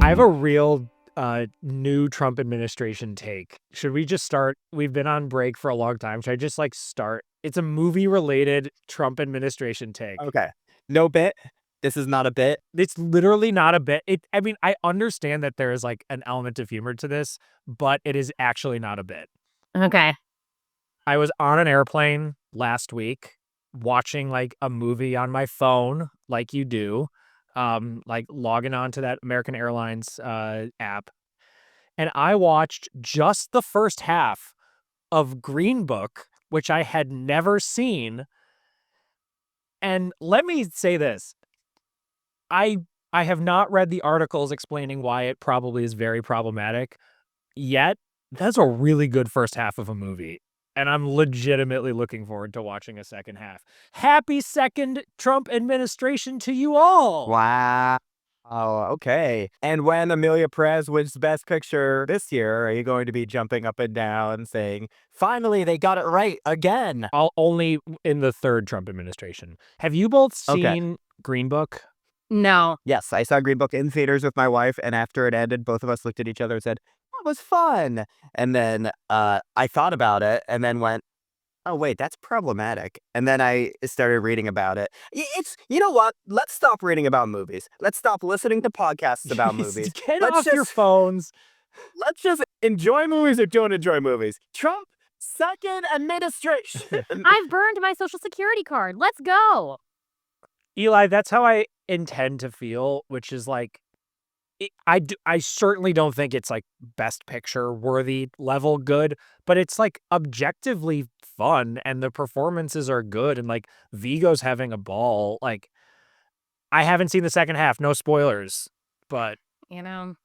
I have a real new Trump administration take. Should we just start? We've been on break for a long time. Should I just start? It's a movie related Trump administration take. Okay. No bit. This is not a bit. It's literally not a bit. I mean, I understand that there is an element of humor to this, but it is actually not a bit. Okay. I was on an airplane last week watching a movie on my phone, like you do, logging on to that American Airlines app. And I watched just the first half of Green Book, which I had never seen. And let me say this. I have not read the articles explaining why it probably is very problematic yet. That's a really good first half of a movie. And I'm legitimately looking forward to watching a second half. Happy second Trump administration to you all. Wow. Oh, okay. And when Amelia Perez wins Best Picture this year, are you going to be jumping up and down saying, finally, they got it right again? Only in the third Trump administration. Have you both seen Green Book? No. Yes, I saw Green Book in theaters with my wife, and after it ended, both of us looked at each other and said, that was fun. And then I thought about it and then went, oh, wait, that's problematic. And then I started reading about it. You know what? Let's stop reading about movies. Let's stop listening to podcasts about movies. Get off your phones. Let's just enjoy movies or don't enjoy movies. Trump, second administration. I've burned my Social Security card. Let's go. Eli, that's how I intend to feel, which is I certainly don't think it's best picture worthy level good, but it's objectively fun and the performances are good and Viggo's having a ball. I haven't seen the second half, no spoilers, but who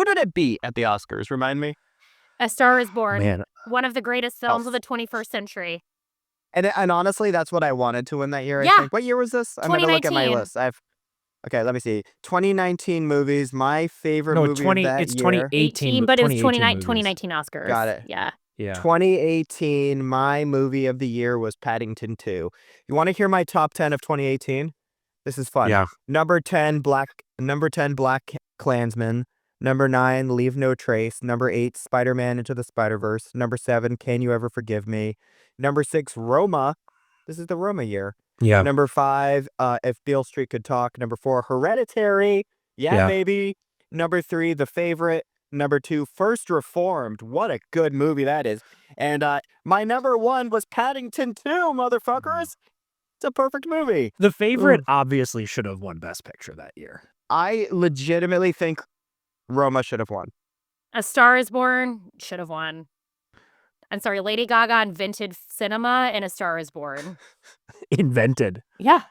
did it beat at the Oscars? Remind me. A Star is Born. Man. One of the greatest films of the 21st century. And honestly, that's what I wanted to win that year. Yeah. I think. What year was this? I'm gonna look at my list. Okay, let me see. 2019 movies. My favorite movie of that it's year. 2018, but it was 2019 2019 Oscars. Got it. Yeah. 2018, my movie of the year was Paddington 2. You want to hear my top 10 of 2018? This is fun. Yeah. Number 10, Black Klansman. Number 9, Leave No Trace. Number 8, Spider-Man Into the Spider-Verse. Number 7, Can You Ever Forgive Me? Number 6, Roma. This is the Roma year. Yeah. Number 5, If Beale Street Could Talk. Number 4, Hereditary. Yeah, baby. Number 3, The Favorite. Number 2, First Reformed. What a good movie that is. And my number 1 was Paddington 2, motherfuckers. It's a perfect movie. The Favorite obviously should have won Best Picture that year. I legitimately think Roma should have won. A Star is Born should have won. I'm sorry, Lady Gaga invented cinema and A Star is Born. Invented. Yeah.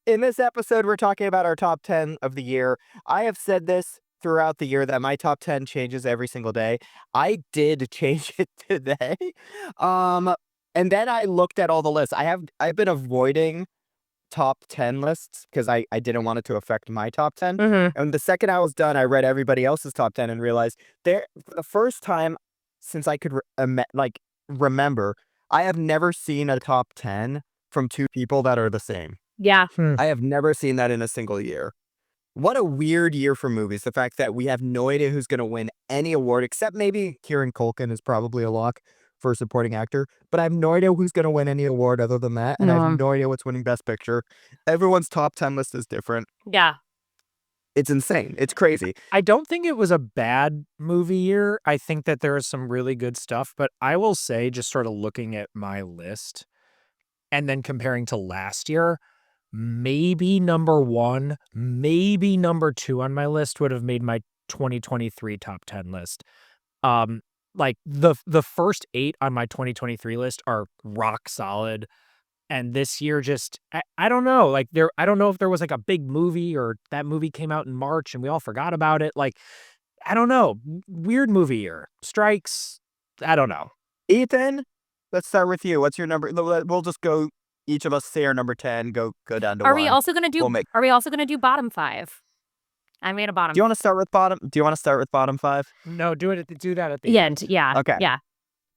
In this episode, we're talking about our top 10 of the year. I have said this throughout the year that my top 10 changes every single day. I did change it today. And then I looked at all the lists. I've been avoiding top 10 lists because I didn't want it to affect my top 10. Mm-hmm. And the second I was done, I read everybody else's top 10 and realized for the first time since I could remember, I have never seen a top 10 from two people that are the same. Yeah. I have never seen that in a single year. What a weird year for movies. The fact that we have no idea who's going to win any award, except maybe Kieran Culkin is probably a lock for supporting actor, but I have no idea who's going to win any award other than that, and I have no idea what's winning Best Picture. Everyone's top 10 list is different. Yeah. It's insane. It's crazy. I don't think it was a bad movie year. I think that there is some really good stuff, but I will say, just sort of looking at my list and then comparing to last year, maybe number 1, maybe number 2 on my list would have made my 2023 top 10 list. The first 8 on my 2023 list are rock solid. And this year I don't know, I don't know if there was a big movie or that movie came out in March and we all forgot about it. I don't know. Weird movie year. Strikes. I don't know. Ethan, let's start with you. What's your number? We'll just go, each of us say our number 10, go down to 1. Are we also going to do bottom 5? I made a bottom. Do you want to start with bottom 5? No, do that at the end. Yeah. Okay. Yeah.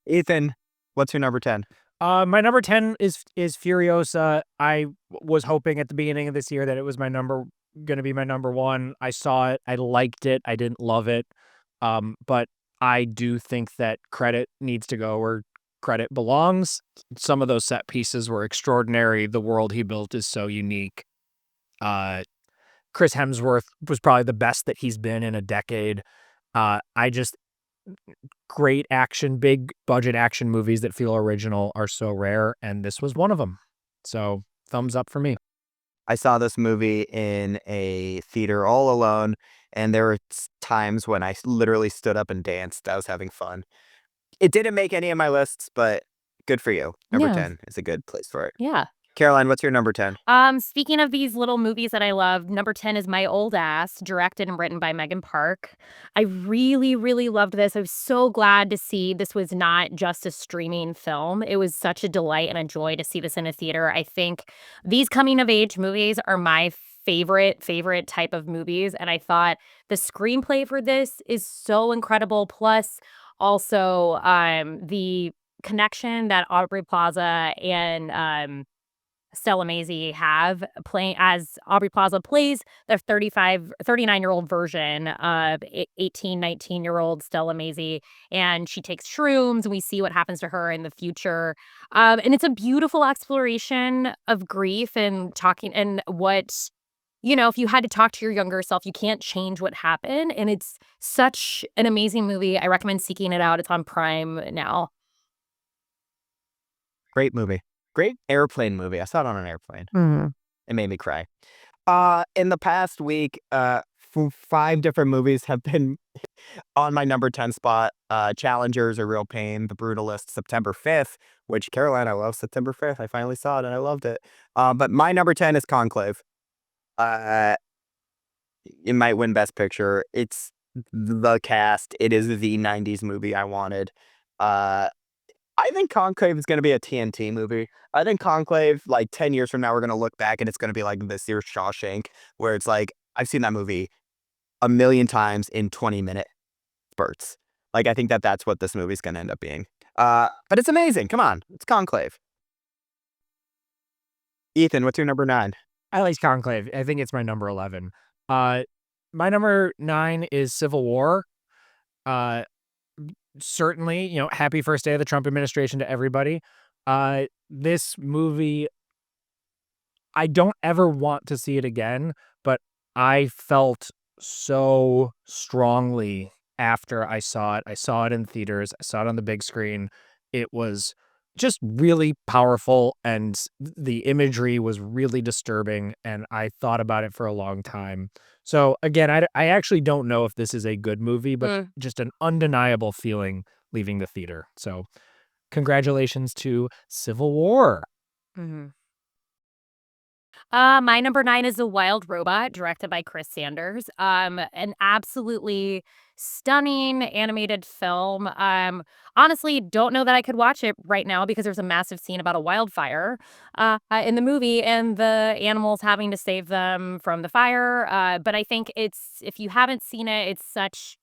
Ethan, what's your number 10? My number 10 is Furiosa. I was hoping at the beginning of this year that it was my number gonna be my number one. I saw it, I liked it, I didn't love it, but I do think that credit needs to go where credit belongs. Some of those set pieces were extraordinary. The world he built is so unique. Uh, Chris Hemsworth was probably the best that he's been in a decade. I just great action, big budget action movies that feel original are so rare, and this was one of them. So, thumbs up for me. I saw this movie in a theater all alone, and there were times when I literally stood up and danced. I was having fun. It didn't make any of my lists, but good for you. Number Yeah. 10 is a good place for it. Yeah. Caroline, what's your number 10? Speaking of these little movies that I love, number 10 is My Old Ass, directed and written by Megan Park. I really, really loved this. I was so glad to see this was not just a streaming film. It was such a delight and a joy to see this in a theater. I think these coming of age movies are my favorite type of movies. And I thought the screenplay for this is so incredible. Plus, also the connection that Aubrey Plaza and Stella Mazie have playing as Aubrey Plaza plays the 39-year-old version of 18, 19-year-old Stella Mazie, and she takes shrooms, and we see what happens to her in the future. And it's a beautiful exploration of grief and talking and what, if you had to talk to your younger self, you can't change what happened. And it's such an amazing movie. I recommend seeking it out. It's on Prime now. Great movie. Great airplane movie. I saw it on an airplane. Mhm. It made me cry. In the past week, 5 different movies have been on my number 10 spot. Challengers: A Real Pain, The Brutalist, September 5th, which Caroline, I love September 5th. I finally saw it and I loved it. But my number 10 is Conclave. Uh, it might win Best Picture. It's the cast. It is the 90s movie I wanted. Uh, I think Conclave is gonna be a TNT movie. I think Conclave, like, 10 years from now, we're gonna look back and it's gonna be like this year's Shawshank, where it's like, I've seen that movie a million times in 20-minute spurts. Like, I think that that's what this movie's gonna end up being. But it's amazing. Come on. It's Conclave. Ethan, what's your number 9? I like Conclave. I think it's my number 11. Uh, my number 9 is Civil War. Uh, Certainly, happy first day of the Trump administration to everybody. This movie, I don't ever want to see it again, but I felt so strongly after I saw it. I saw it in theaters, I saw it on the big screen. It was just really powerful, and the imagery was really disturbing, and I thought about it for a long time. So again, I actually don't know if this is a good movie, but Mm. just an undeniable feeling leaving the theater. So congratulations to Civil War. Mhm. My number 9 is The Wild Robot, directed by Chris Sanders. An absolutely stunning animated film. Honestly, don't know that I could watch it right now because there's a massive scene about a wildfire in the movie and the animals having to save them from the fire. But I think if you haven't seen it, it's such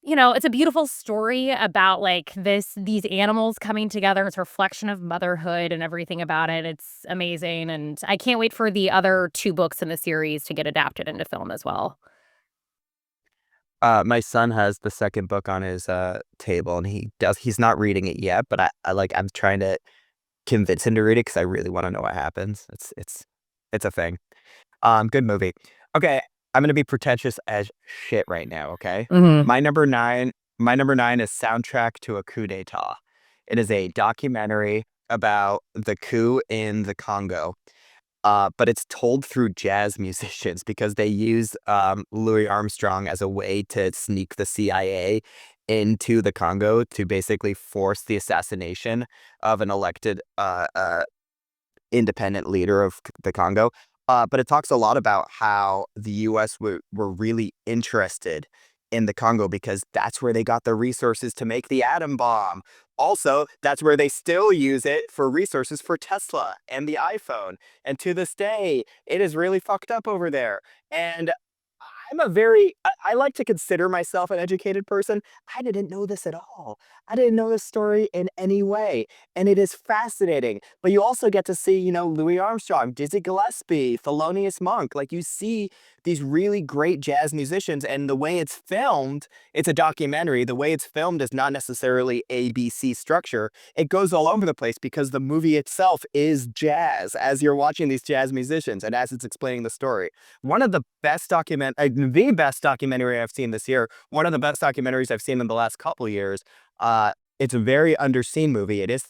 it's a beautiful story about, like, these animals coming together. It's a reflection of motherhood and everything about it. It's amazing, and I can't wait for the other 2 books in the series to get adapted into film as well. My son has the second book on his table, and he's not reading it yet, but I'm trying to convince him to read it because I really want to know what happens. It's a thing. Good movie. Okay, I'm gonna be pretentious as shit right now, okay? Mhm. My number 9 my number 9 is Soundtrack to a Coup d'Etat. It is a documentary about the coup in the Congo, but it's told through jazz musicians because they use, Louis Armstrong as a way to sneak the CIA into the Congo to basically force the assassination of an elected, independent leader of the Congo. But it talks a lot about how the US were really interested in the Congo because that's where they got the resources to make the atom bomb. Also, that's where they still use it for resources for Tesla and the iPhone. And to this day, it is really fucked up over there. And I like to consider myself an educated person. I didn't know this at all. I didn't know this story in any way. And it is fascinating. But you also get to see, Louis Armstrong, Dizzy Gillespie, Thelonious Monk. Like you see these really great jazz musicians, and the way it's filmed, it's a documentary. The way it's filmed is not necessarily ABC structure. It goes all over the place because the movie itself is jazz as you're watching these jazz musicians and as it's explaining the story. One of the the best documentary I've seen this year. One of the best documentaries I've seen in the last couple of years. It's a very underseen movie. It is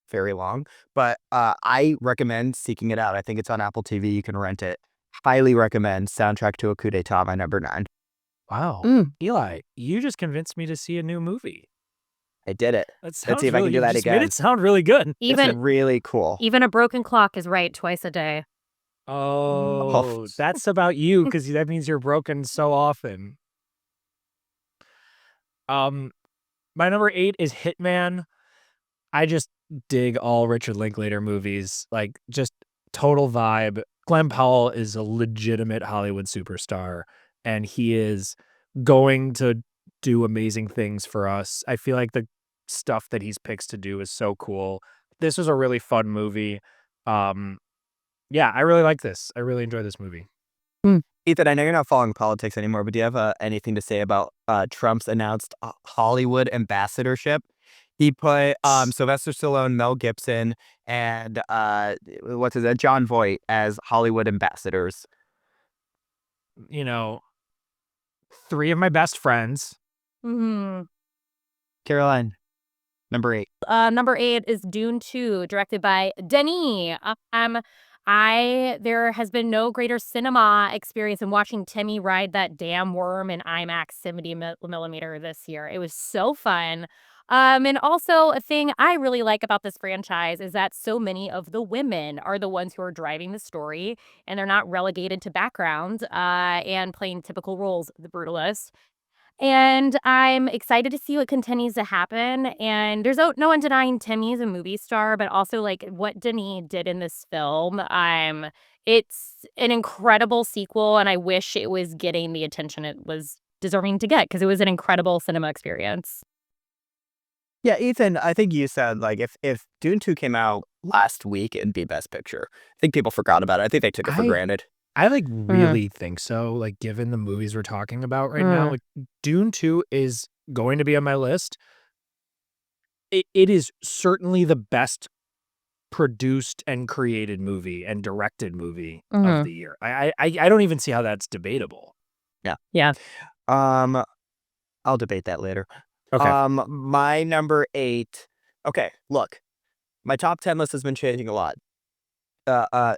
very long, but I recommend seeking it out. I think it's on Apple TV. You can rent it. Highly recommend. Soundtrack to a Coup d'etat, my number 9. Wow. Mm. Eli, you just convinced me to see a new movie. I did it. That Let's see sounds if I can really, do you that just made again. it sound really good. It's Even really cool. even a broken clock is right twice a day. Oh, that's about you because that means you're broken so often. My number 8 is Hitman. I just dig all Richard Linklater movies, like just total vibe. Glenn Powell is a legitimate Hollywood superstar, and he is going to do amazing things for us. I feel like the stuff that he's picks to do is so cool. This was a really fun movie. Um, yeah, I really like this. I really enjoy this movie. Ethan, I know you're not following politics anymore, but do you have anything to say about Trump's announced Hollywood ambassadorship? He put Sylvester Stallone, Mel Gibson, and what's his name, John Voight as Hollywood ambassadors. You know, 3 of my best friends. Mhm. Caroline, number 8. Number 8 is Dune 2, directed by Denis. There has been no greater cinema experience than watching Timmy ride that damn worm in IMAX 70 millimeter this year. It was so fun. And also a thing I really like about this franchise is that so many of the women are the ones who are driving the story, and they're not relegated to background, and playing typical roles of the brutalist. And I'm excited to see what continues to happen, and there's no one denying Timmy's a movie star, but also, like, what Denis did in this film, it's an incredible sequel, and I wish it was getting the attention it was deserving to get because it was an incredible cinema experience. Yeah, Ethan, I think you said like if Dune 2 came out last week, it'd be Best Picture. I think people forgot about it. I think they took it for I granted. I, like, Mhm. really think so, like, given the movies we're talking about right now, Mhm. like, Dune 2 is going to be on my list. It is certainly the best produced and created movie and directed movie of Mhm. the year. I don't even see how that's debatable. Yeah. Yeah. Um, I'll debate that later. Okay. My number 8. Okay, look, my top 10 list has been changing a lot. Uh,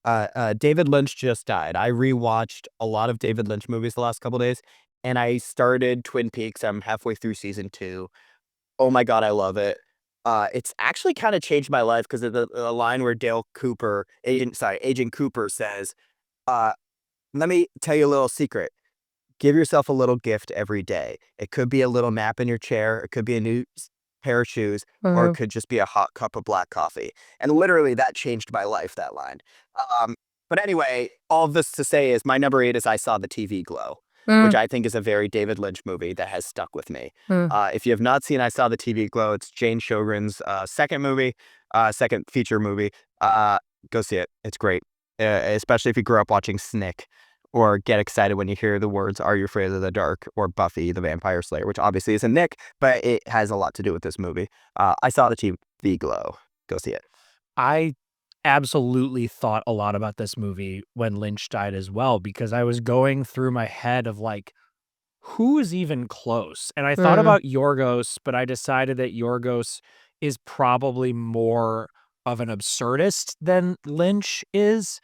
uh, David Lynch just died. I rewatched a lot of David Lynch movies the last couple days, and I started Twin Peaks. I'm halfway through season 2. Oh my god, I love it. It's actually kind of changed my life because of the line where Agent Cooper says, uh, "Let me tell you a little secret. Give yourself a little gift every day. It could be a little nap in your chair. It could be a new pair of shoes, or it Mhm. could just be a hot cup of black coffee." And literally, that changed my life, that line. Um, but anyway, all of this to say is my number 8 is I Saw the TV Glow, which Mm, I think is a very David Lynch movie that has stuck with me. mm. If you have not seen I Saw the TV Glow, it's Jane Sjogren's second feature movie. Go see it. It's great, especially if you grew up watching Snick or get excited when you hear the words "Are you afraid of the dark?" or "Buffy the Vampire Slayer," which obviously isn't Nick, but it has a lot to do with this movie. I Saw the TV Glow. Go see it. I absolutely thought a lot about this movie when Lynch died as well, because I was going through my head of, like, who is even close? And I thought Mhm. about Yorgos, but I decided that Yorgos is probably more of an absurdist than Lynch is.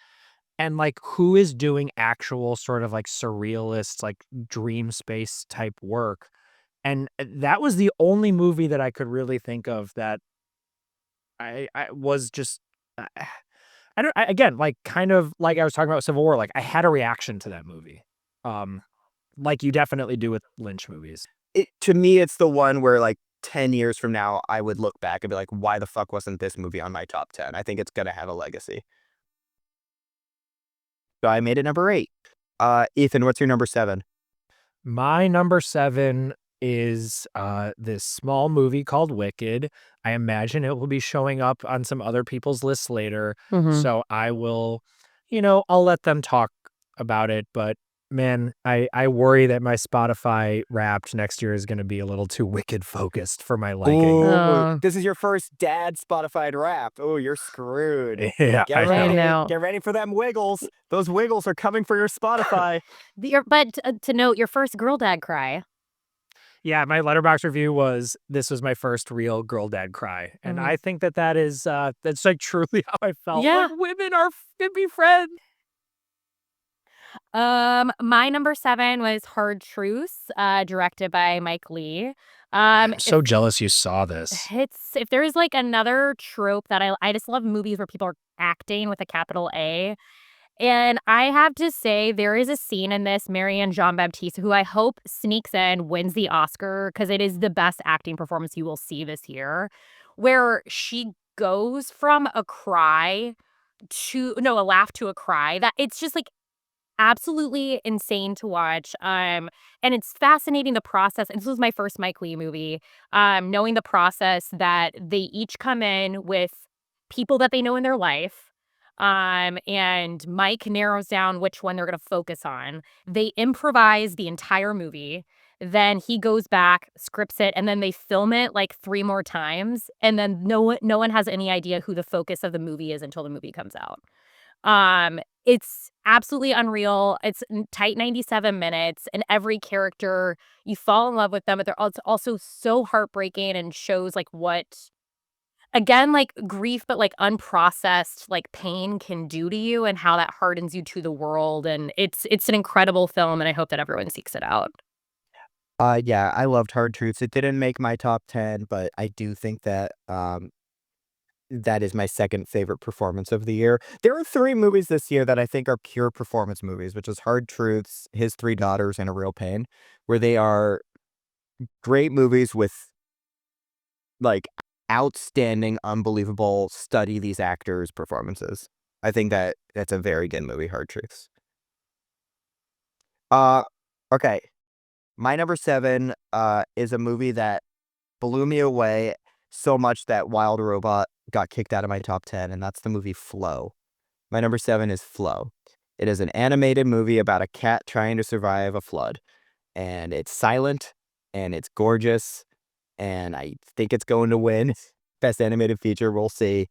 And, like, who is doing actual sort of, like, surrealist, like, dream space type work? And that was the only movie that I could really think of that I was just I don't again, like, kind of like I was talking about Civil War, like, I had a reaction to that movie, um, like you definitely do with Lynch movies. To me, it's the one where like 10 years from now, I would look back and be like, why the fuck wasn't this movie on my top 10? I think it's gonna have a legacy. So I made it number 8. Ethan, what's your number 7? My number 7 is, this small movie called Wicked. I imagine it will be showing up on some other people's lists later, Mhm. so I will I'll let them talk about it, but man, I worry that my Spotify Wrapped next year is gonna be a little too Wicked focused for my liking. Oh, Oh, this is your first dad Spotify rap. Oh, you're screwed. Yeah, Get I I know. ready. know. Get ready for them wiggles. Those wiggles are coming for your Spotify. But to note, your first girl dad cry. Yeah, my letterbox review was, "This was my first real girl dad cry," and Mhm. I think that that is, that's, like, truly how I felt, like, Yeah. women are can be friends. My number 7 was Hard Truths, directed by Mike Lee. I'm If so jealous you saw this. if there is, like, another trope that I just love movies where people are acting with a capital A, and I have to say there is a scene in this, Marianne Jean-Baptiste, who I hope sneaks in, wins the Oscar, because it is the best acting performance you will see this year, where she goes from a cry to no, a laugh to a cry, that it's just, like, absolutely insane to watch, and it's fascinating the process, and this was my first Mike Lee movie, knowing the process that they each come in with people that they know in their life, and Mike narrows down which one they're gonna focus on. They improvise the entire movie, then he goes back, scripts it, and then they film it, like, 3 more times, and then no one has any idea who the focus of the movie is until the movie comes out. It's absolutely unreal. It's tight 97 minutes, and every character, you fall in love with them, but it's also so heartbreaking and shows, like, what again, like, grief, but, like, unprocessed, like, pain can do to you and how that hardens you to the world, and it's an incredible film, and I hope that everyone seeks it out. Yeah, I loved Hard Truths. It didn't make my top 10, but I do think that that is my second favorite performance of the year. There are 3 movies this year that I think are pure performance movies, which is Hard Truths, His 3 Daughters, and A Real Pain, where they are great movies with, like, outstanding, unbelievable study these actors' performances. I think that that's a very good movie, Hard Truths. Uh, okay. My number 7, is a movie that blew me away so much that Wild Robot got kicked out of my top 10, and that's the movie Flow. My number 7 is Flow. It is an animated movie about a cat trying to survive a flood, and it's silent, and it's gorgeous, and I think it's going to win Best Animated Feature, we'll see.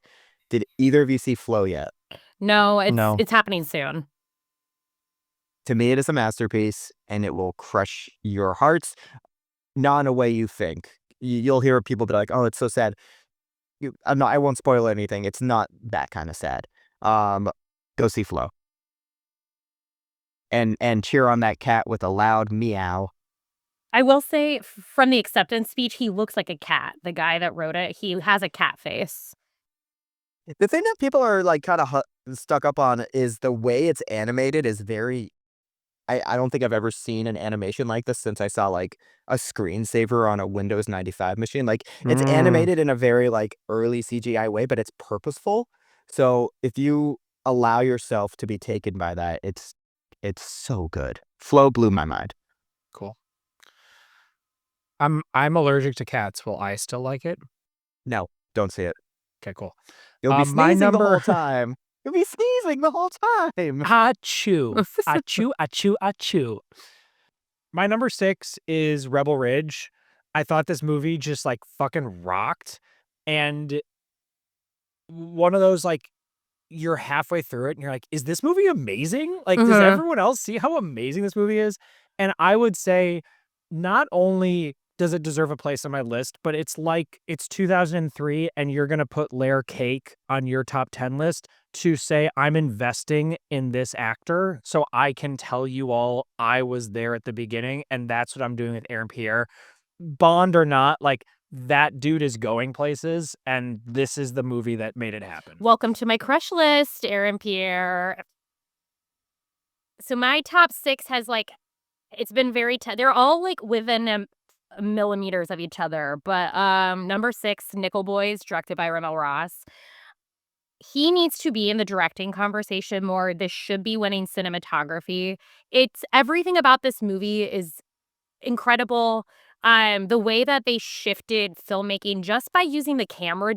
Did either of you see Flow yet? No, No. it's happening soon. To me, it is a masterpiece, and it will crush your hearts, not in a way you think. You'll hear people be like, "Oh, it's so sad." I won't spoil anything, it's not that kinda sad. Um, Go see Flow, and cheer on that cat with a loud meow. I will say from the acceptance speech, he looks like a cat. The guy that wrote it, he has a cat face. The thing that people are, like, kinda stuck up on is the way it's animated is very I don't think I've ever seen an animation like this since I saw, like, a screensaver on a Windows 95 machine, like, it's Mm, animated in a very, like, early CGI way, but it's purposeful, so if you allow yourself to be taken by that, it's so good. Flow blew my mind. cool. I'm allergic to cats. Will I still like it? No, don't see it. Okay, cool. You'll be My sneezing the whole number time. You'll be sneezing the whole time. achoo, achoo, achoo, achoo. My number 6 is Rebel Ridge. I thought this movie just, like, fucking rocked, and one of those, like, you're halfway through it and you're like, "Is this movie amazing? Like, does Mhm. everyone else see how amazing this movie is?" And I would say not only does it deserve a place on my list, but it's like it's 2003 and you're gonna put Layer Cake on your top 10 list to say, "I'm investing in this actor, so I can tell you all I was there at the beginning," and that's what I'm doing with Aaron Pierre. Bond or not, like, that dude is going places, and this is the movie that made it happen. Welcome to my crush list, Aaron Pierre. So my top 6 has, like it's been very they're all, like, within, millimeters of each other, but, number 6, Nickel Boys, directed by Rimmel Ross. he needs to be in the directing conversation more. This should be winning cinematography. It's everything about this movie is incredible. The way that they shifted filmmaking just by using the camera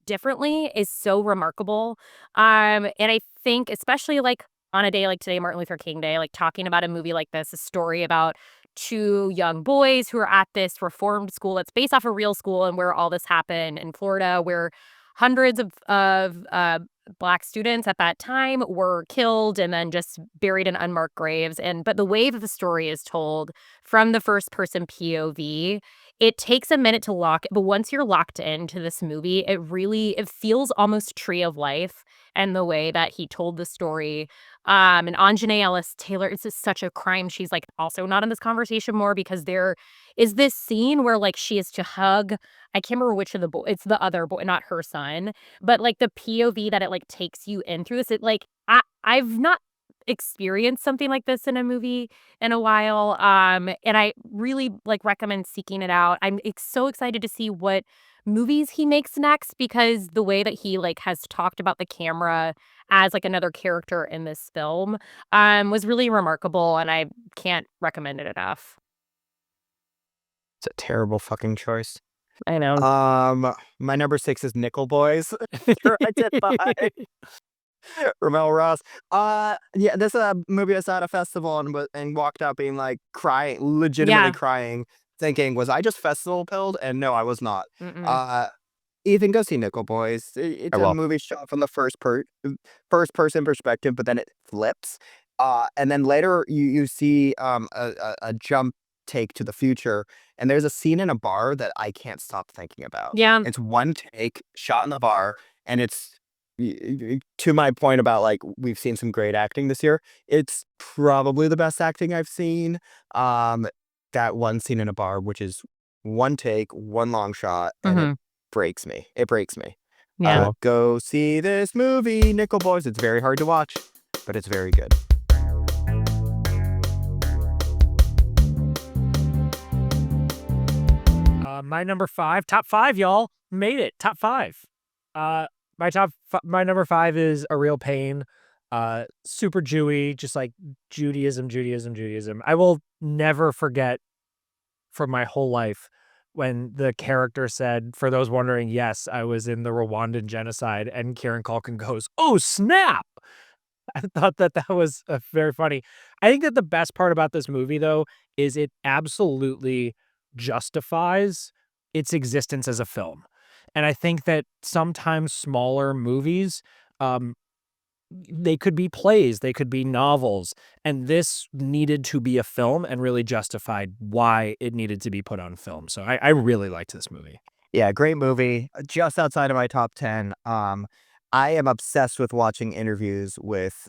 differently is so remarkable. And I think especially like on a day like today, Martin Luther King Day, like talking about a movie like this, a story about two young boys who are at this reformed school that's based off a real school and where all this happened in Florida, where hundreds of Black students at that time were killed and then just buried in unmarked graves. But the way that the story is told from the first person POV, it takes a minute to lock, but once you're locked into this movie, it feels almost Tree of Life and the way that he told the story. And Anjanae Ellis Taylor, it's just such a crime. She's like also not in this conversation more because there is this scene where like she is to hug. I can't remember which of the boy. It's the other boy, not her son. But like the POV that it like takes you in through this, it like I've not experienced something like this in a movie in a while. And I really like recommend seeking it out. I'm so excited to see what movies he makes next because the way that he like has talked about the camera as like another character in this film was really remarkable and I can't recommend it enough. It's a terrible fucking choice. I know. My number 6 is Nickel Boys, directed by Ramel Ross. Yeah, this movie I saw at a festival and walked out being like crying, legitimately Yeah. crying, thinking, was I just festival pilled? And no, I was not. Mm-mm. Uh, Ethan, go see Nickel Boys. It's I a will. movie shot from the first person perspective, but then it flips. And then later you see a jump take to the future, and there's a scene in a bar that I can't stop thinking about. Yeah. It's one take shot in the bar, and it's to my point about like we've seen some great acting this year. It's probably the best acting I've seen. Um, that one scene in a bar, which is one take, one long shot, and it Mm-hmm. breaks me. It breaks me. Yeah. Go see this movie, Nickel Boys. It's very hard to watch, but it's very good. My number 5, top 5, y'all made it. Top 5. My number 5 is A Real Pain. Super Jewy, just like Judaism, Judaism, Judaism. I will never forget from my whole life when the character said, for those wondering, yes, I was in the Rwandan genocide, and Kieran Culkin goes, "Oh, snap." I thought that that was very funny. I think that the best part about this movie, though, is it absolutely justifies its existence as a film. And I think that sometimes smaller movies, um, they could be plays, they could be novels, and this needed to be a film and really justified why it needed to be put on film. So I really liked this movie. Yeah, great movie. Just outside of my top 10. I am obsessed with watching interviews with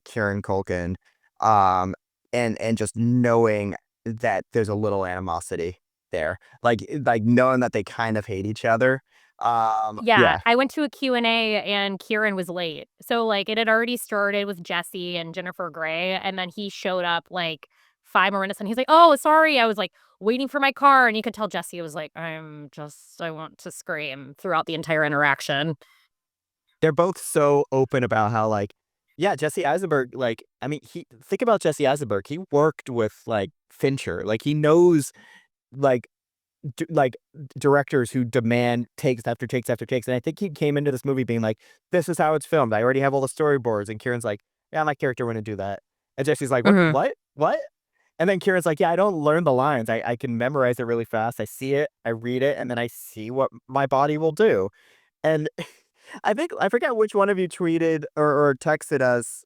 Kieran Culkin, um, and just knowing that there's a little animosity there, like knowing that they kind of hate each other. Yeah, Yeah, I went to a Q&A and Kieran was late. So, like, it had already started with Jesse and Jennifer Grey, and then he showed up, like, 5 more minutes, and he's like, "Oh, sorry." I was, like, waiting for my car, and you could tell Jesse was like, I want to scream," throughout the entire interaction. they're both so open about how like, yeah, Jesse Eisenberg. Like, I mean, he think about Jesse Eisenberg. He worked with like Fincher. Like, he knows like like directors who demand takes after takes after takes. And I think he came into this movie being like, "This is how it's filmed. I already have all the storyboards." And Kieran's like, "Yeah, my character wouldn't do that." And Jesse's like, "What? Mhm. What? What?" And then Kieran's like, "Yeah, I don't learn the lines. I can memorize it really fast. I see it, I read it, and then I see what my body will do." And I think I forget which one of you tweeted or texted us.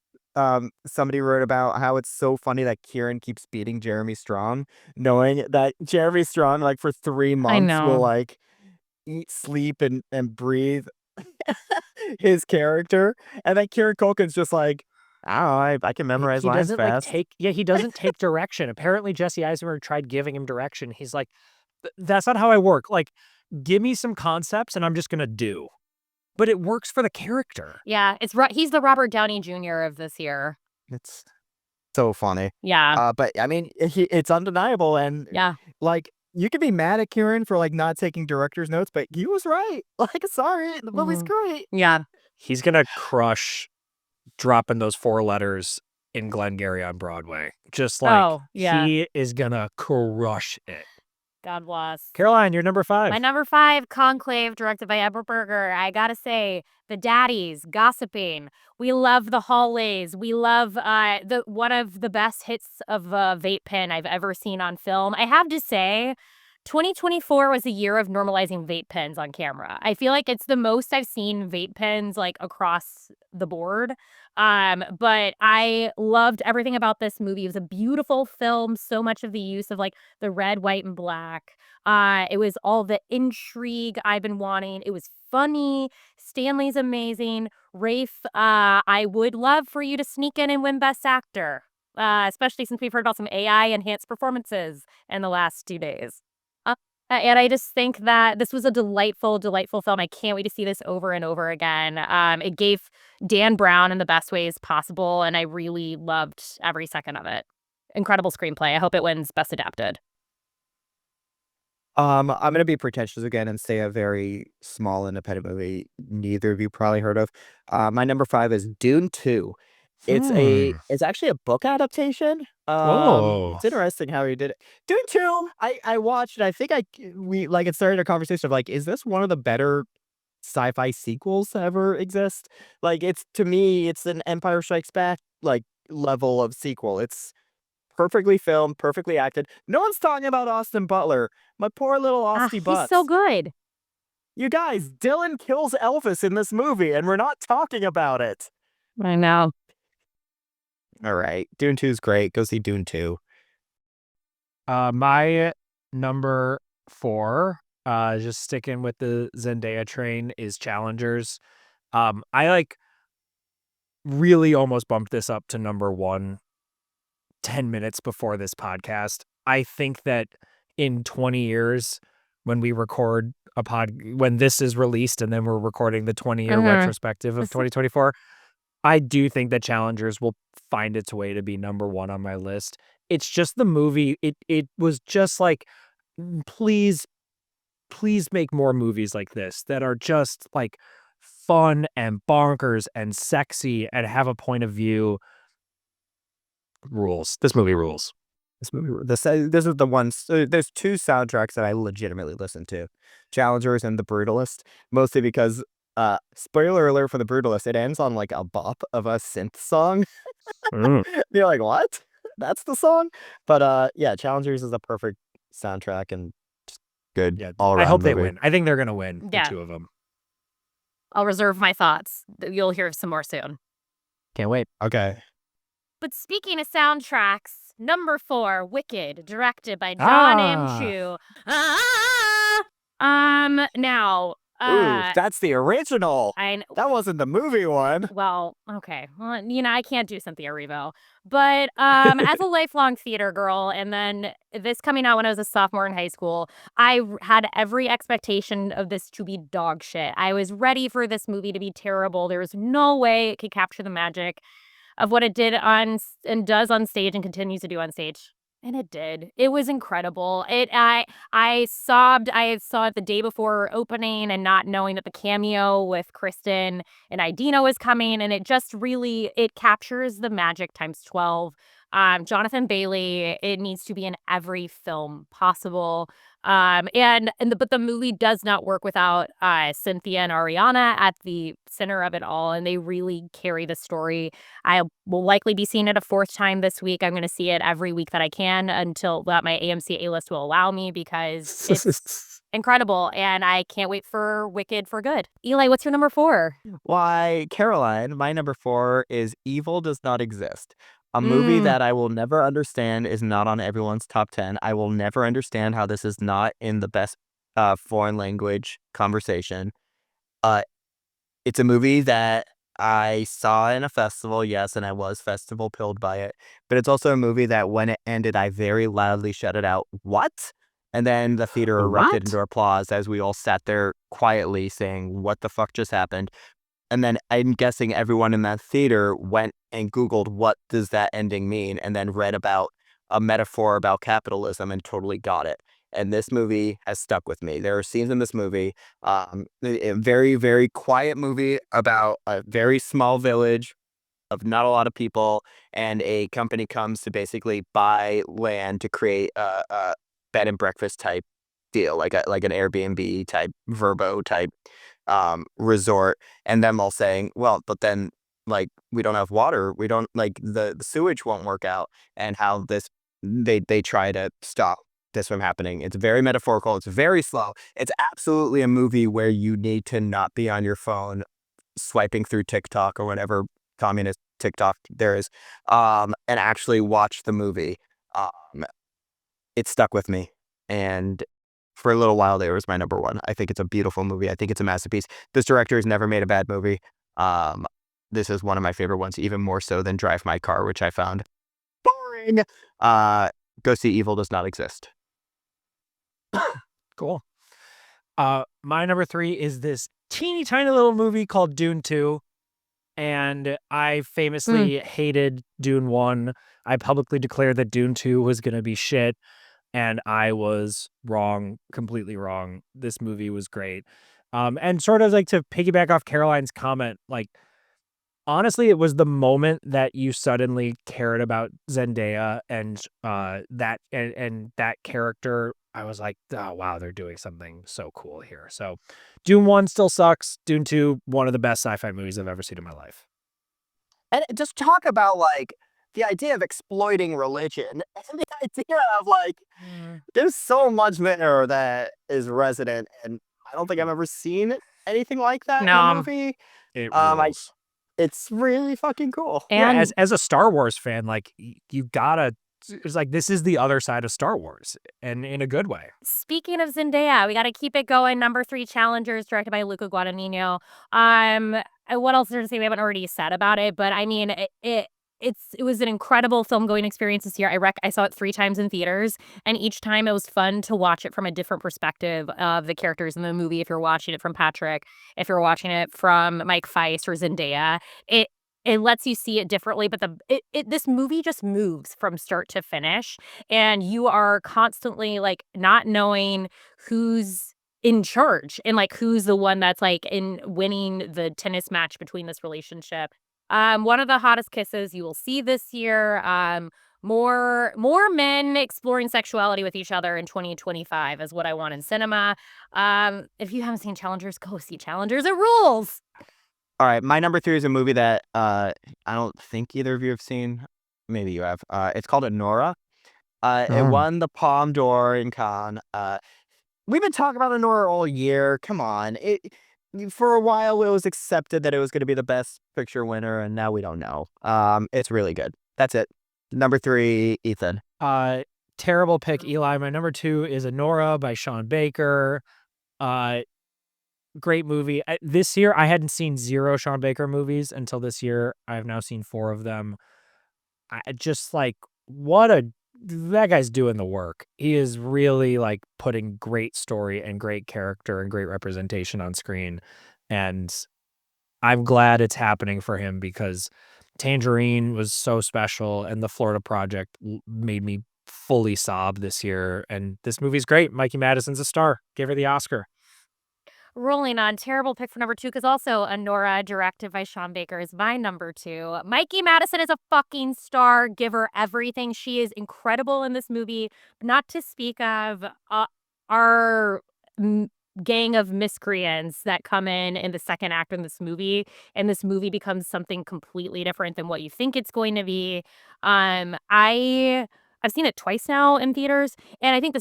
Somebody wrote about how it's so funny that Kieran keeps beating Jeremy Strong, knowing that Jeremy Strong, like for 3 months, will I like eat, sleep, and breathe his character, and then Kieran Culkin's just like, I don't know, I can memorize He lines doesn't, like, fast. take yeah, he doesn't take direction. Apparently, Jesse Eisenberg tried giving him direction. He's like, That's not how I work. Like, give me some concepts and I'm just gonna do." But it works for the character. Yeah, he's the Robert Downey Jr. of this year. It's so funny. Yeah, But I mean, it's undeniable, and yeah. like you could be mad at Kieran for like not taking director's notes, but he was right. Like, sorry, the movie's Mhm. great. Yeah. He's gonna crush dropping those 4 letters in Glengarry on Broadway. Just like, Oh, yeah. he is gonna crush it. God bless. Caroline, you're number My 5. number 5, Conclave, directed by Edward Berger. I gotta say, the daddies gossiping. We love the hallways. We love the one of the best hits of a vape pen I've ever seen on film. I have to say, 2024 was a year of normalizing vape pens on camera. I feel like it's the most I've seen vape pens like across the board. But I loved everything about this movie. It was a beautiful film. So much of the use of like the red, white, and black. It was all the intrigue I've been wanting. It was funny. Stanley's amazing. Rafe, I would love for you to sneak in and win Best Actor, especially since we've heard about some AI enhanced performances in the last 2 days. Uh, and I just think that this was a delightful, delightful film. I can't wait to see this over and over again. It gave Dan Brown in the best ways possible, and I really loved every second of it. Incredible screenplay. I hope it wins Best Adapted. I'm gonna be pretentious again and say a very small independent movie neither of you probably heard of. My number 5 is Dune 2. Hmm. It's actually a book adaptation. Oh. It's interesting how he did it. Dune 2, I watched it. I think we like it started a conversation of like, is this one of the better sci-fi sequels to ever exist? Like it's to me, it's an Empire Strikes Back like level of sequel. It's perfectly filmed, perfectly acted. No one's talking about Austin Butler. My poor little Ah, Austie he's so Butts. good. You guys, Dylan kills Elvis in this movie, and we're not talking about it. I know. All right. Dune 2 is great. Go see Dune 2. My number 4, just sticking with the Zendaya train, is Challengers. I, like, really almost bumped this up to number 1 10 minutes before this podcast. I think that in 20 years, when we record when this is released and then we're recording the 20-year Mhm. retrospective of 2024, I do think that Challengers will find its way to be number 1 on my list. It's just the movie, it was just like, please, please make more movies like this that are just, like, fun and bonkers and sexy and have a point of view. Rules. This movie rules. This is the one. So there's two soundtracks that I legitimately listen to: Challengers and The Brutalist. Mostly because, spoiler alert for The Brutalist, it ends on like a bop of a synth song. Mm. You're like, what? That's the song? But yeah, Challengers is a perfect soundtrack and just good Yeah, all I around hope they movie. win. I think they're gonna win, the Yeah, 2 of them. I'll reserve my thoughts. You'll hear some more soon. Can't wait. Okay. But speaking of soundtracks, number 4, Wicked, directed by John M. Ah. Chu. Ah! Now, Ooh, that's the original. I That wasn't the movie one. well, okay. Well, I can't do Cynthia Erivo. But, as a lifelong theater girl, and then this coming out when I was a sophomore in high school, had every expectation of this to be dog shit. I was ready for this movie to be terrible. There was no way it could capture the magic of what it did and does on stage and continues to do on stage. And it did. It was incredible. I sobbed. I saw it the day before opening and not knowing that the cameo with Kristen and Idina was coming, and it just really it captures the magic times 12. Jonathan Bailey, it needs to be in every film possible. But the movie does not work without Cynthia and Ariana at the center of it all, and they really carry the story. I will likely be seeing it a 4th time this week. I'm gonna see it every week that I can until that my AMC A-list will allow me because it's incredible, and I can't wait for Wicked for good. Eli, what's your number 4? Why, Caroline, my number 4 is Evil Does Not Exist. A movie Mm. that I will never understand is not on everyone's top 10. I will never understand how this is not in the best foreign language conversation. Uh, it's a movie that I saw in a festival, yes, and I was festival pilled by it. But it's also a movie that when it ended, I very loudly shouted out, "What?" And then the theater erupted What? into applause as we all sat there quietly saying, "What the fuck just happened?" And then I'm guessing everyone in that theater went and Googled what does that ending mean, and then read about a metaphor about capitalism and totally got it. and this movie has stuck with me. There are scenes in this movie, a very, very quiet movie about a very small village of not a lot of people, and a company comes to basically buy land to create a bed and breakfast type deal, like an Airbnb type, Verbo type resort, and them all saying, well, but then like we don't have water, we don't like the sewage won't work out, and how this they try to stop this from happening. It's very metaphorical. It's very slow. It's absolutely a movie where you need to not be on your phone swiping through TikTok or whatever communist TikTok there is, and actually watch the movie. Um, it stuck with me, and for a little while there, it was my number one. I think it's a beautiful movie. I think it's a masterpiece. This director has never made a bad movie. Um, this is one of my favorite ones, even more so than Drive My Car, which I found boring. Uh, Go See Evil Does Not Exist. Cool. My number 3 is this teeny tiny little movie called Dune 2. And I famously hated Dune 1. I publicly declared that Dune 2 was gonna be shit, and I was wrong, completely wrong. This movie was great. And sort of like to piggyback off Caroline's comment, like, honestly, it was the moment that you suddenly cared about Zendaya and, and that character. I was like, "Oh, wow, they're doing something so cool here." So, Dune 1 still sucks. Dune 2, one of the best sci-fi movies I've ever seen in my life. And just talk about like the idea of exploiting religion and the idea of like Mm. there's so much there that is resident, and I don't think I've ever seen anything like that in a No, movie. It I rules. It's really fucking cool. Yeah, and as a Star Wars fan, like, you gotta it's like, this is the other side of Star Wars, and in a good way. speaking of Zendaya, we gotta keep it going. Number 3, Challengers, directed by Luca Guadagnino. What else is there to say we haven't already said about it? But I mean, it was an incredible film-going experience this year. I saw it 3 times in theaters, and each time it was fun to watch it from a different perspective of the characters in the movie. If you're watching it from Patrick, if you're watching it from Mike Feist or Zendaya, it it lets you see it differently, but this movie just moves from start to finish, and you are constantly, like, not knowing who's in charge and, like, who's the one that's, like, in winning the tennis match between this relationship. One of the hottest kisses you will see this year, more men exploring sexuality with each other in 2025 is what I want in cinema. If you haven't seen Challengers, go see Challengers, it rules! All right, my number 3 is a movie that I don't think either of you have seen. Maybe you have. It's called Anora. It Oh. won the Palme d'Or in Cannes. We've been talking about Anora all year. Come on, for a while it was accepted that it was going to be the best picture winner, and now we don't know. It's really good. That's it. Number 3, Ethan. Uh, Terrible pick, Eli. My number 2 is Anora by Sean Baker. Uh, Great movie. This year, I hadn't seen 0 Sean Baker movies until this year. I have now seen 4 of them. I just like, what a that guy's doing the work. He is really, like, putting great story and great character and great representation on screen, and I'm glad it's happening for him because Tangerine was so special, and The Florida Project made me fully sob this year, and this movie's great. Mikey Madison's a star. Give her the Oscar. Rolling on, terrible pick for number 2 because also Anora, directed by Sean Baker, is my number 2. Mikey Madison is a fucking star. Give her everything. She is incredible in this movie. Not to speak of our gang of miscreants that come in the second act in this movie, and this movie becomes something completely different than what you think it's going to be. I've seen it twice now in theaters, and I think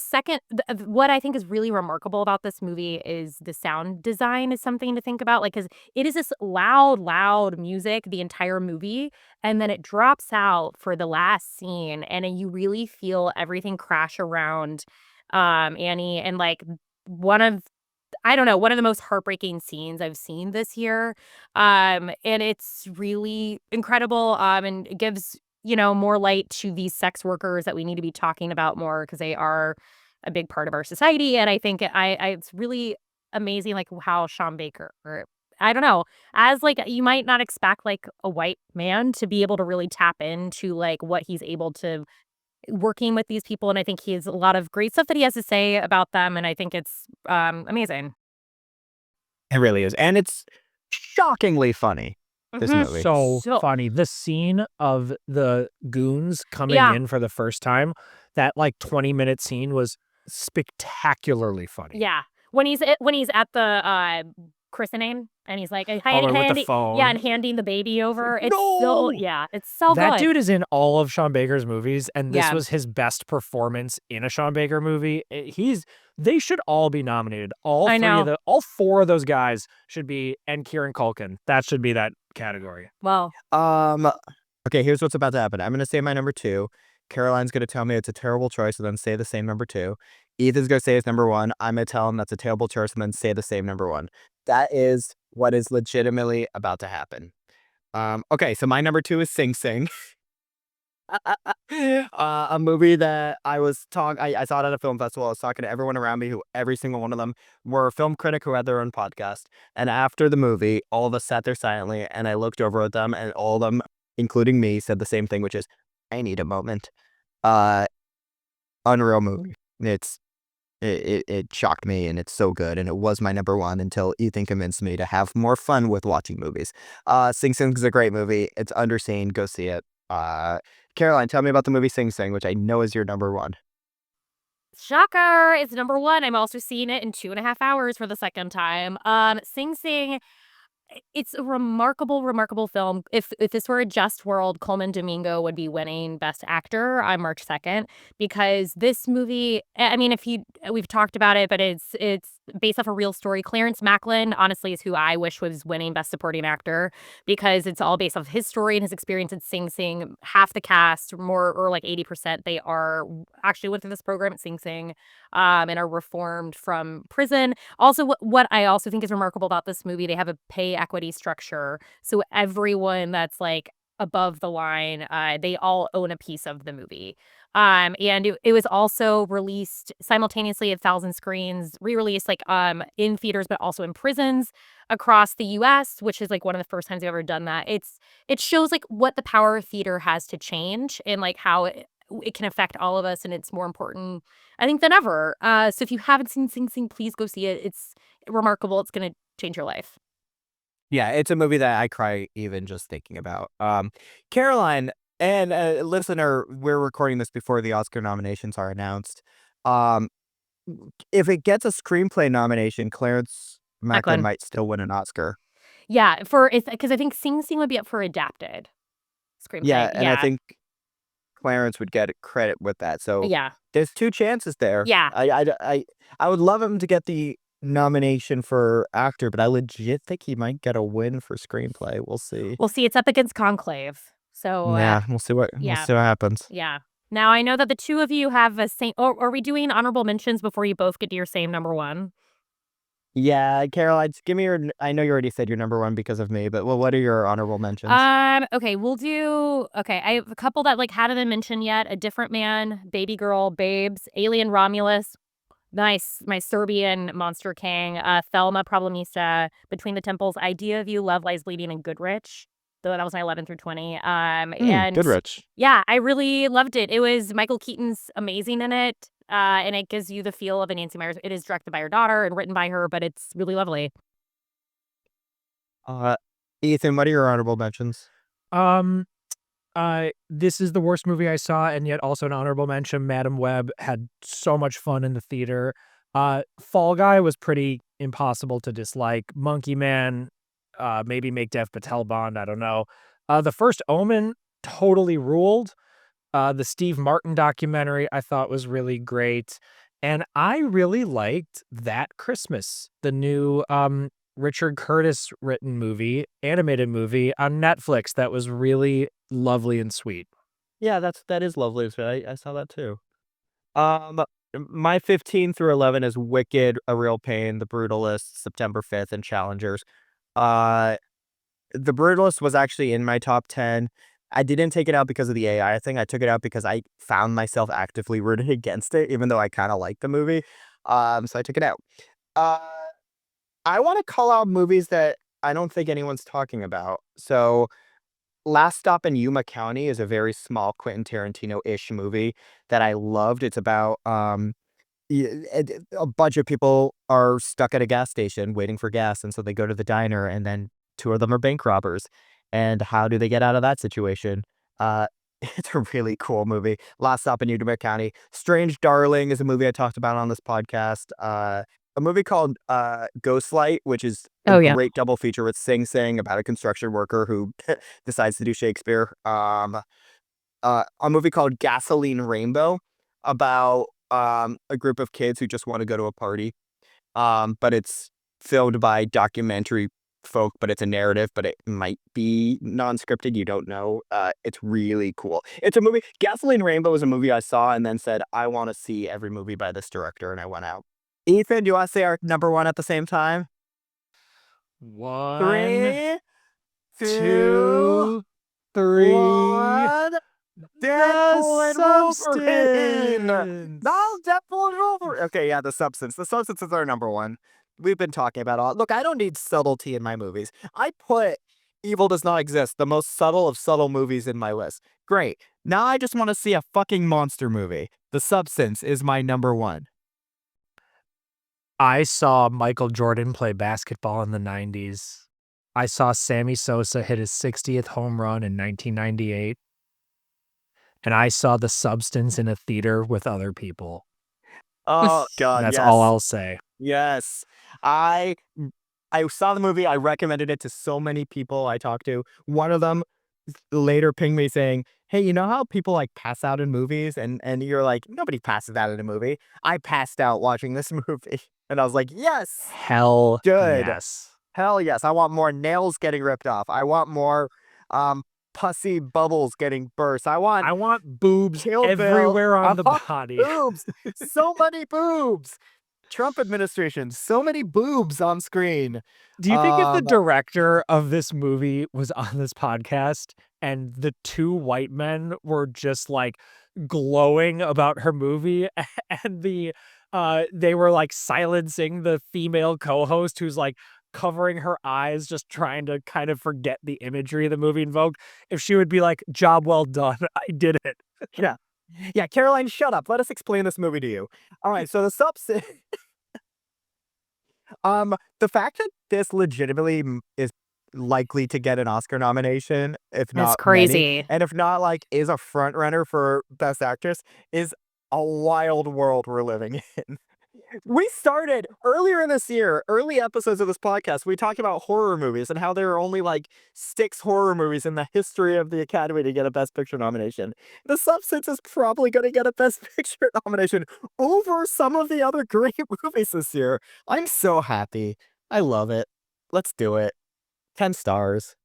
what I think is really remarkable about this movie is the sound design is something to think about, like, because it is this loud, loud music the entire movie, and then it drops out for the last scene, and then you really feel everything crash around, Annie, and, like, one of I don't know, one of the most heartbreaking scenes I've seen this year, and it's really incredible, and it gives, more light to these sex workers that we need to be talking about more because they are a big part of our society, and I think it's really amazing, like, how Sean Baker or I don't know, as, like, you might not expect, like, a white man to be able to really tap into, like, what he's able to working with these people, and I think he has a lot of great stuff that he has to say about them, and I think it's, amazing. It really is, and it's shockingly funny, this Mhm. movie. So So funny. The scene of the goons coming yeah, in for the first time, that, like, 20-minute scene was spectacularly funny. yeah. When he's at the, christening, and he's like, Oh, and with the and phone. handing the baby It's like, over, "No!" it's so That good. dude is in all of Sean Baker's movies, and this Yeah, was his best performance in a Sean Baker movie. They should all be nominated. I know. All 4 of those guys should be, and Kieran Culkin. That should be that category. Well, Um, okay, here's what's about to happen. I'm gonna say my number 2. Caroline's gonna tell me it's a terrible choice and then say the same number 2. Ethan's gonna say it's number 1. I'm gonna tell him that's a terrible choice and then say the same number 1. That is what is legitimately about to happen. Okay, so my number 2 is Sing Sing. A movie that I saw it at a film festival. I was talking to everyone around me who every single one of them were a film critic who had their own podcast. And after the movie, all of us sat there silently and I looked over at them and all of them, including me, said the same thing, which is, I need a moment. Uh, Unreal movie. It shocked me and it's so good and it was my number 1 until Ethan convinced me to have more fun with watching movies. Sing Sing is a great movie. It's underseen. Go see it. Uh, Caroline, tell me about the movie Sing Sing, which I know is your number 1. shocker, it's number 1. I'm also seeing it in 2.5 hours for the second time. Sing Sing, it's a remarkable, remarkable film. If this were a just world, Coleman Domingo would be winning Best Actor on March 2nd because this movie, I mean, if you we've talked about it, but it's based off a real story. Clarence Macklin, honestly, is who I wish was winning Best Supporting Actor because it's all based off his story and his experience at Sing Sing. Half the cast, more or like 80%, they are actually went through this program at Sing Sing, and are reformed from prison. Also, what I also think is remarkable about this movie, they have a pay equity structure. So everyone that's like above the line, they all own a piece of the movie. And it was also released simultaneously at 1,000 screens, re-released like in theaters, but also in prisons across the US, which is like one of the first times I've ever done that. It shows like what the power of theater has to change and like how it can affect all of us, and it's more important I think than ever. So if you haven't seen Sing Sing, please go see it. It's remarkable. It's gonna change your life. Yeah, it's a movie that I cry even just thinking about. Caroline and listener, we're recording this before the Oscar nominations are announced. Um, if it gets a screenplay nomination, Clarence Macklin Eklund. might still win an Oscar. Yeah, for it's because I think Sing Sing would be up for adapted screenplay. Yeah, and I Yeah. think Clarence would get credit with that. So Yeah. there's 2 chances there. Yeah. I would love him to get the nomination for actor, but I legit think he might get a win for screenplay. We'll see. We'll see. It's up against Conclave. So, Yeah, we'll yeah. see what happens. Yeah. Now I know that the 2 of you have a same or are we doing honorable mentions before you both get to your same number 1? Yeah, Caroline, give me your. I know you already said your number 1 because of me, but what are your honorable mentions? Okay, I have a couple that, like, hadn't been mentioned yet. A Different Man, Baby Girl, Babes, Alien Romulus, nice, my Serbian Monster King, Thelma, Problemista, Between the Temples, Idea of You, Love Lies Bleeding, and Goodrich. Though that was my 11 through 20. And Goodrich. yeah, I really loved it. It was Michael Keaton's amazing in it, and it gives you the feel of a Nancy Meyers. It is directed by her daughter and written by her, but it's really lovely. Uh, Ethan, what are your honorable mentions? Um, this is the worst movie I saw, and yet also an honorable mention. Madam Web had so much fun in the theater. Fall Guy was pretty impossible to dislike. Monkey Man, maybe make Dev Patel Bond. I don't know. The First Omen totally ruled. The Steve Martin documentary I thought was really great. And I really liked That Christmas, the new Richard Curtis written movie, animated movie on Netflix that was really lovely and sweet. Yeah, that is lovely. So I saw that too. Um, my 15 through 11 is Wicked, A Real Pain, The Brutalist, September 5th, and Challengers. Uh, The Brutalist was actually in my top 10. I didn't take it out because of the AI thing. I took it out because I found myself actively rooting against it, even though I kind of liked the movie. So I took it out. Uh, I want to call out movies that I don't think anyone's talking about. So Last Stop in Yuma County is a very small Quentin Tarantino-ish movie that I loved. It's about a bunch of people are stuck at a gas station waiting for gas, and so they go to the diner, and then two of them are bank robbers. And how do they get out of that situation? Uh, it's a really cool movie. Last Stop in Utica County. Strange Darling is a movie I talked about on this podcast. A movie called Ghostlight, which is a Oh, yeah. great double feature with Sing Sing about a construction worker who decides to do Shakespeare. A movie called Gasoline Rainbow about a group of kids who just want to go to a party. But it's filmed by documentary folk, but it's a narrative, but it might be non-scripted. You don't know. It's really cool. It's a movie. Gasoline Rainbow is a movie I saw and then said, I want to see every movie by this director, and I went out. Ethan, do you want to say our number one at the same time? 1, 3, 2, 2, 3. 1. The Deadpool and Wolverine! No, substance. Deadpool and Wolverine! Okay, yeah, The Substance. The Substance is our number one. We've been talking about all. Look, I don't need subtlety in my movies. I put Evil Does Not Exist, the most subtle of subtle movies, in my list. Great. Now I just want to see a fucking monster movie. The Substance is my number one. I saw Michael Jordan play basketball in the 90s. I saw Sammy Sosa hit his 60th home run in 1998. And I saw The Substance in a theater with other people. Oh, God, That's all yes. I'll say. Yes. I I saw the movie. I recommended it to so many people I talked to. One of them later pinged me saying, "Hey, you know how people like pass out in movies?" And you're like, "Nobody passes out in a movie." I passed out watching this movie. And I was like, "Yes, Hell good. yes. Hell yes. I want more nails getting ripped off. I want more um pussy bubbles getting burst. I want I want boobs Kill Bill. everywhere I on the want body. boobs. So many boobs. Trump administration, so many boobs on screen. Do you think if the Um, director of this movie was on this podcast and the two white men were just like glowing about her movie and they were like silencing the female co-host who's like covering her eyes just trying to kind of forget the imagery the movie invoked, if she would be like, job well done, I did it. yeah. Yeah, Caroline, shut up. Let us explain this movie to you. All right, so the substance the fact that this legitimately is likely to get an Oscar nomination, if It's not many, crazy. and if not like is a front runner for Best Actress, is a wild world we're living in. We started earlier this year, early episodes of this podcast, we talked about horror movies and how there are only like 6 horror movies in the history of the Academy to get a Best Picture nomination. The Substance is probably going to get a Best Picture nomination over some of the other great movies this year. I'm so happy. I love it. Let's do it. 10 stars.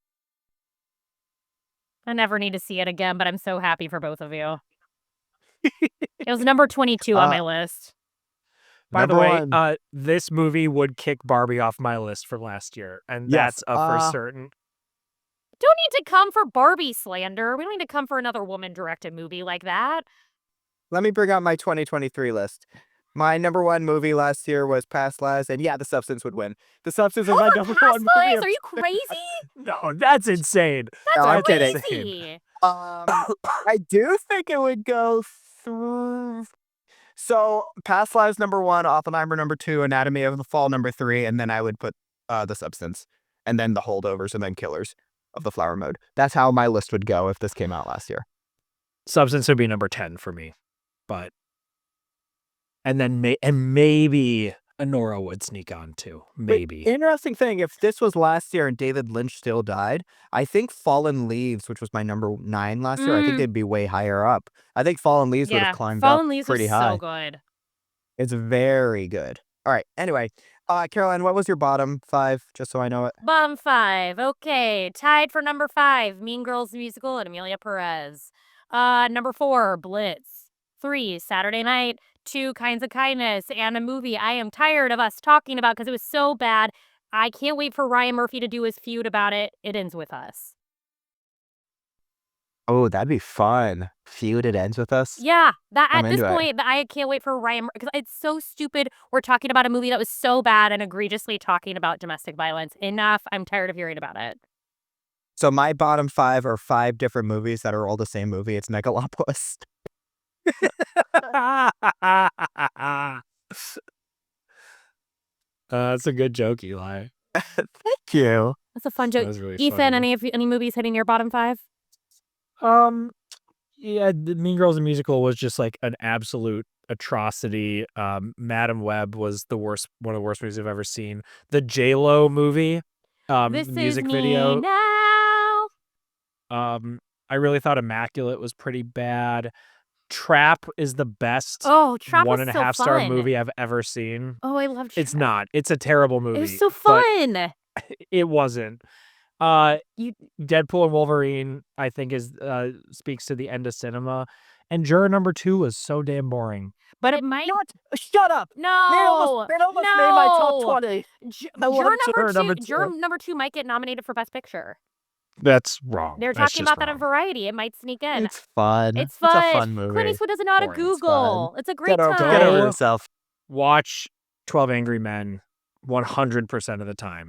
I never need to see it again, but I'm so happy for both of you. It was number 22 on Uh, my list. By the number way, 1. this movie would kick Barbie off my list from last year, and Yes. that's up for certain. Don't need to come for Barbie slander. We don't need to come for another woman-directed movie like that. Let me bring out my 2023 list. My number 1 movie last year was Past Lives, and yeah, The Substance would win. The Substance is my Over number Past 1 movie Lives? of Are you crazy? No, that's insane. No, I'm That's kidding. crazy. I do think it would go through. So, Past Lives number 1, Oppenheimer number 2, Anatomy of the Fall number 3, and then I would put The Substance, and then The Holdovers, and then Killers of the Flower Mode. That's how my list would go if this came out last year. Substance would be number 10 for me, but and then maybe Anora would sneak on too. Maybe. Interesting thing, if this was last year and David Lynch still died, I think Fallen Leaves, which was my number 9 last year, I think they'd be way higher up. I think Fallen Leaves would have Yeah, climbed up Fallen Leaves was pretty so high. good. It's very good. All right. Anyway, Caroline, what was your bottom 5, just so I know it? Bottom 5. Okay, tied for number 5, Mean Girls the Musical and Amelia Perez. Number 4, Blitz. 3, Saturday Night. 2, Kinds of Kindness, and a movie I am tired of us talking about because it was so bad. I can't wait for Ryan Murphy to do his feud about it. It Ends With Us. Oh, that'd be fun. Feud, It Ends With Us. Yeah, that I'm at this into it. point, I can't wait for Ryan because it's so stupid. We're talking about a movie that was so bad and egregiously talking about domestic violence. Enough. I'm tired of hearing about it. So my bottom 5 are 5 different movies that are all the same movie. It's Megalopolis. That's a good joke, Eli. Thank you. That's a fun That joke. was really Ethan, funny. any movies hitting your bottom 5? Yeah, the Mean Girls the musical was just like an absolute atrocity. Madam Web was one of the worst movies I've ever seen. The J-Lo movie, This is music me video. now. I really thought Immaculate was pretty bad. Trap is the best Oh, Trap was 1.5 so star fun. movie I've ever seen. Oh, I love Trap. It's not. It's a terrible movie. It was so but fun. It wasn't. Deadpool and Wolverine, I think, is speaks to the end of cinema. And Juror number 2 was so damn boring. But it might. Shut up. No. They almost made my top No. 20. Juror number 2 might get nominated for Best Picture. That's wrong. They're That's talking just about that on wrong. Variety. It might sneak in. It's fun. It's fun. It's a fun movie. Clint Eastwood doesn't know how to Boring. It's Google. It's a great Get time. over yourself. Watch 12 Angry Men 100% of the time.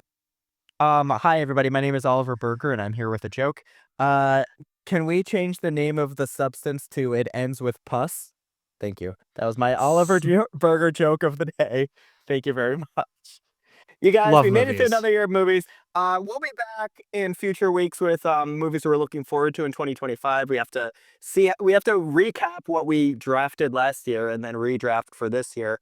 Hi everybody. My name is Oliver Berger, and I'm here with a joke. Can we change the name of the substance to "It ends with pus"? Thank you. That was my Oliver Berger joke of the day. Thank you very much. You guys, Love we made it to movies. another year of movies. We'll be back in future weeks with movies we're looking forward to in 2025. We have to recap what we drafted last year and then redraft for this year.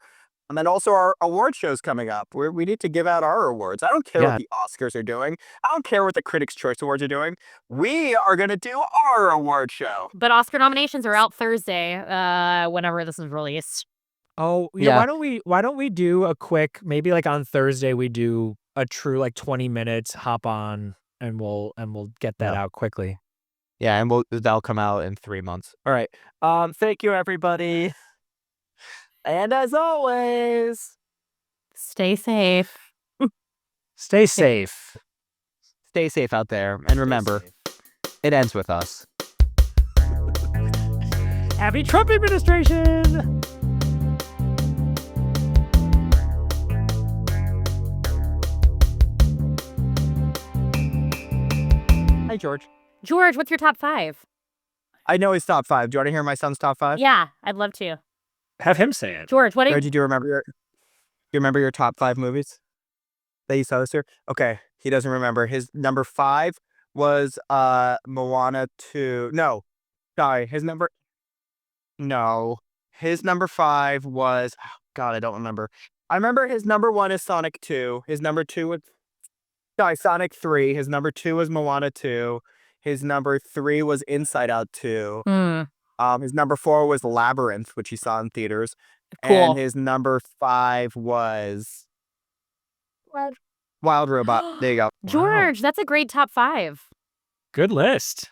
And then also our award show's coming up. We need to give out our awards. I don't care what the Oscars are doing. I don't care what the Critics' Choice Awards are doing. We are going to do our award show. But Oscar nominations are out Thursday, whenever this is released. Oh, yeah. Why don't we do a quick, maybe like on Thursday we do a true like 20 minutes, hop on and we'll get that out quickly. Yeah, and that'll come out in 3 months. All right. Thank you everybody. And as always, stay safe. Stay safe. Stay safe out there. And remember, it ends with us. Happy Trump administration! Hi, George. George, what's your top 5? I know his top 5. Do you want to hear my son's top 5? Yeah, I'd love to. Have him say it. George, what George, do you remember your top 5 movies that you saw this year? Okay, he doesn't remember. His number 5 was Moana 2. No. Sorry, his number 5 was, oh, God, I don't remember. I remember his number 1 is Sonic 2. His number 2 was Sonic 3. His number 2 was Moana 2. His number 3 was Inside Out 2. His number 4 was Labyrinth, which he saw in theaters. Cool. And his number 5 was Wild Robot. There you go. George, that's a great top 5. Good list.